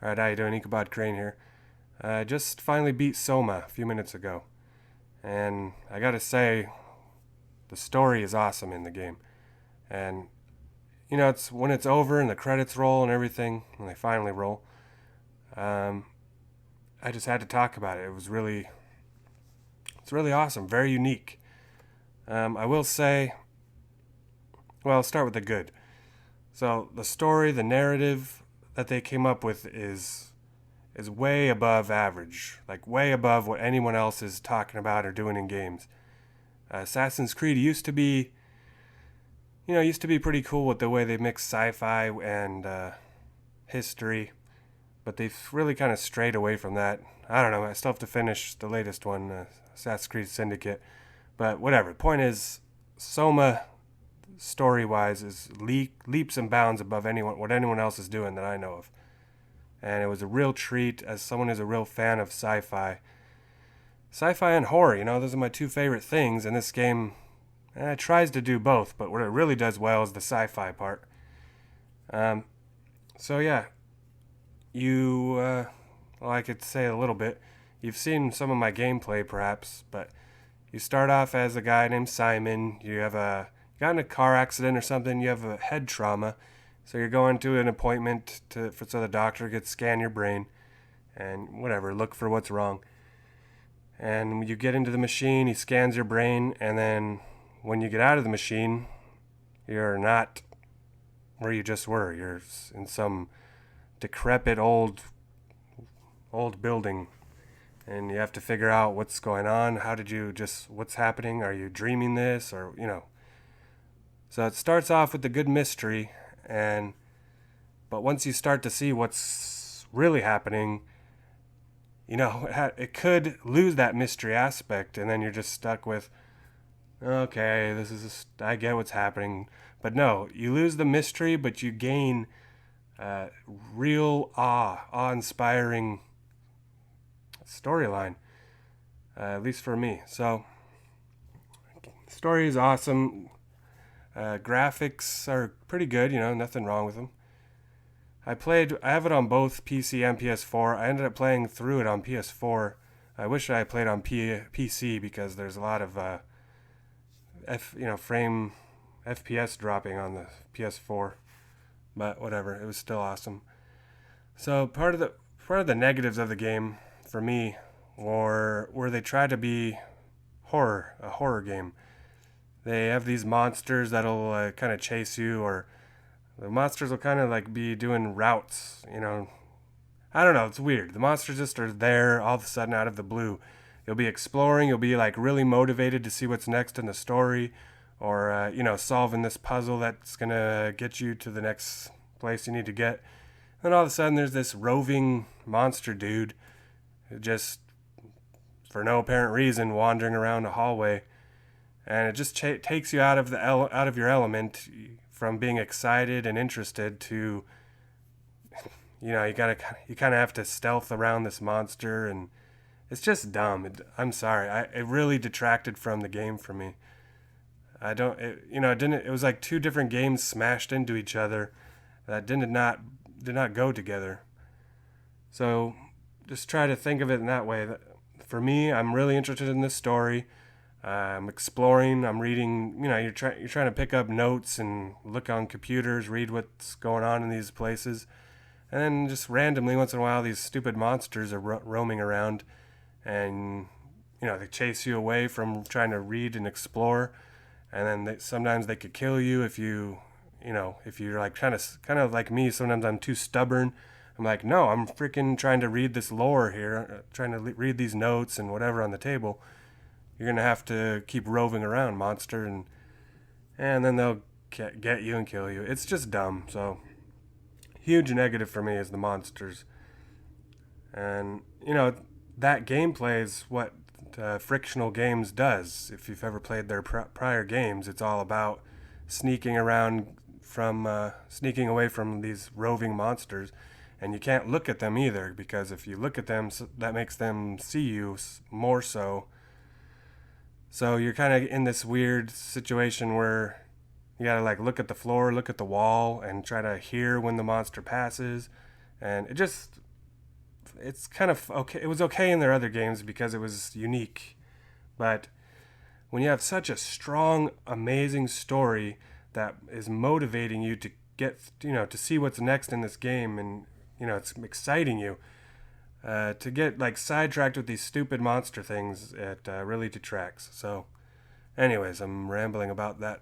Alright, how you doing? Ichabod Crane here. I just finally beat SOMA a few minutes ago. And I gotta say, the story is awesome in the game. And, it's when it's over and the credits roll and everything, when they finally roll, um, I just had to talk about it. It's really awesome, very unique. I will say, well, I'll start with the good. So, the story, the narrative that they came up with is way above average, like way above what anyone else is talking about or doing in games. Assassin's Creed used to be pretty cool with the way they mix sci-fi and history, but they've really kind of strayed away from that. I don't know. I still have to finish the latest one, Assassin's Creed Syndicate, but whatever. The point is, Soma, story-wise, is leaps and bounds above what anyone else is doing that I know of. And it was a real treat as someone who's a real fan of sci-fi. Sci-fi and horror, those are my two favorite things, and this game tries to do both, but what it really does well is the sci-fi part. So yeah, I could say a little bit. You've seen some of my gameplay perhaps, but you start off as a guy named Simon. You got in a car accident or something, you have a head trauma, so you're going to an appointment so the doctor could scan your brain and whatever, look for what's wrong. And you get into the machine, he scans your brain, and then when you get out of the machine, you're not where you just were. You're in some decrepit old building, and you have to figure out what's going on. What's happening? Are you dreaming this, or. So it starts off with a good mystery, but once you start to see what's really happening, it could lose that mystery aspect, and then you're just stuck with, okay, I get what's happening. But no, you lose the mystery, but you gain real awe-inspiring storyline, at least for me. So, story is awesome. Graphics are pretty good, nothing wrong with them. I have it on both PC and PS4. I ended up playing through it on PS4. I wish I played on PC because there's a lot of frame FPS dropping on the PS4. But whatever, it was still awesome. So part of the negatives of the game for me were where they tried to be a horror game. They have these monsters that'll kind of chase you, or the monsters will kind of like be doing routes, I don't know, it's weird. The monsters just are there all of a sudden out of the blue. You'll be exploring, you'll be like really motivated to see what's next in the story, or, solving this puzzle that's going to get you to the next place you need to get. And all of a sudden there's this roving monster dude who just, for no apparent reason, wandering around a hallway. And it just takes you out of your element from being excited and interested to, you kind of have to stealth around this monster, and it's just dumb. I'm sorry, it really detracted from the game for me. It was like two different games smashed into each other that did not go together. So just try to think of it in that way. For me, I'm really interested in this story. I'm exploring, I'm reading, you're trying to pick up notes and look on computers, read what's going on in these places. And then just randomly, once in a while, these stupid monsters are roaming around, and, they chase you away from trying to read and explore. And then sometimes they could kill you if if you're like kind of like me. Sometimes I'm too stubborn. I'm like, no, I'm freaking trying to read this lore here, trying to read these notes and whatever on the table. You're going to have to keep roving around, monster, and then they'll get you and kill you. It's just dumb. So, huge negative for me is the monsters. And, that gameplay is what Frictional Games does. If you've ever played their prior games, it's all about sneaking away from these roving monsters. And you can't look at them either, because if you look at them, that makes them see you more so. So you're kind of in this weird situation where you gotta like look at the floor, look at the wall, and try to hear when the monster passes. And it's kind of okay. It was okay in their other games because it was unique. But when you have such a strong, amazing story that is motivating you to get, to see what's next in this game, and it's exciting you, to get like sidetracked with these stupid monster things, it really detracts. So, anyways, I'm rambling about that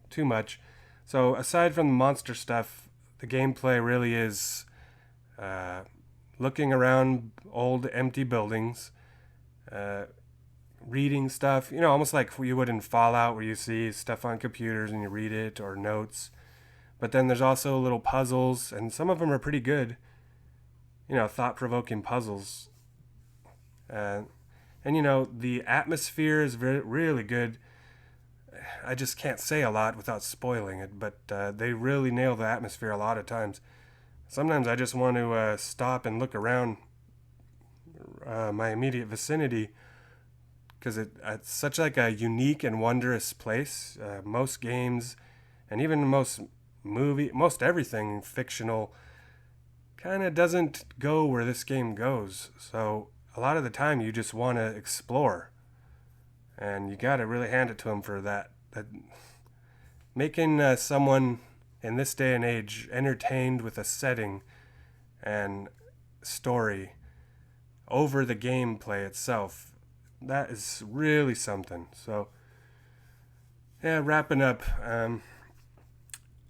too much. So aside from the monster stuff, the gameplay really is looking around old empty buildings, reading stuff, almost like you would in Fallout, where you see stuff on computers and you read it, or notes. But then there's also little puzzles, and some of them are pretty good, thought-provoking puzzles. And the atmosphere is really good. I just can't say a lot without spoiling it, but they really nail the atmosphere a lot of times. Sometimes I just want to stop and look around my immediate vicinity, because it's such like a unique and wondrous place. Most games, and even most everything fictional, kind of doesn't go where this game goes. So a lot of the time you just want to explore, and you got to really hand it to them for that. Making someone in this day and age entertained with a setting and story over the gameplay itself, that is really something. So, yeah, wrapping up,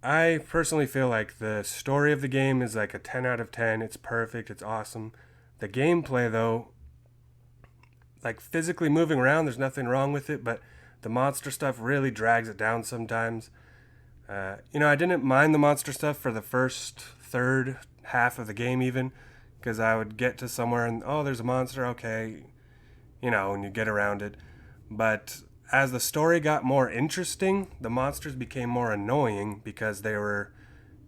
I personally feel like the story of the game is like a 10 out of 10. It's perfect. It's awesome. The gameplay, though, like physically moving around, there's nothing wrong with it, but the monster stuff really drags it down sometimes. I didn't mind the monster stuff for the first third half of the game even, because I would get to somewhere and, oh, there's a monster, okay, and you get around it. But as the story got more interesting, the monsters became more annoying because they were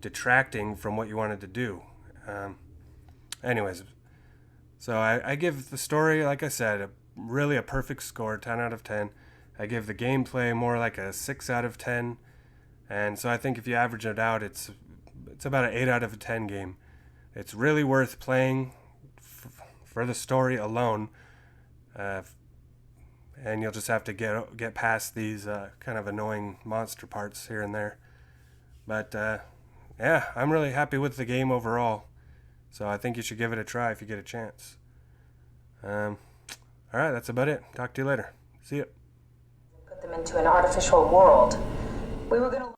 detracting from what you wanted to do. Anyways, so I give the story, like I said, really a perfect score, 10 out of 10. I give the gameplay more like a 6 out of 10. And so I think if you average it out, it's about an 8 out of a 10 game. It's really worth playing for the story alone. And you'll just have to get past these kind of annoying monster parts here and there. But yeah, I'm really happy with the game overall. So I think you should give it a try if you get a chance. All right, that's about it. Talk to you later. See ya. Put them into an artificial world. We were going to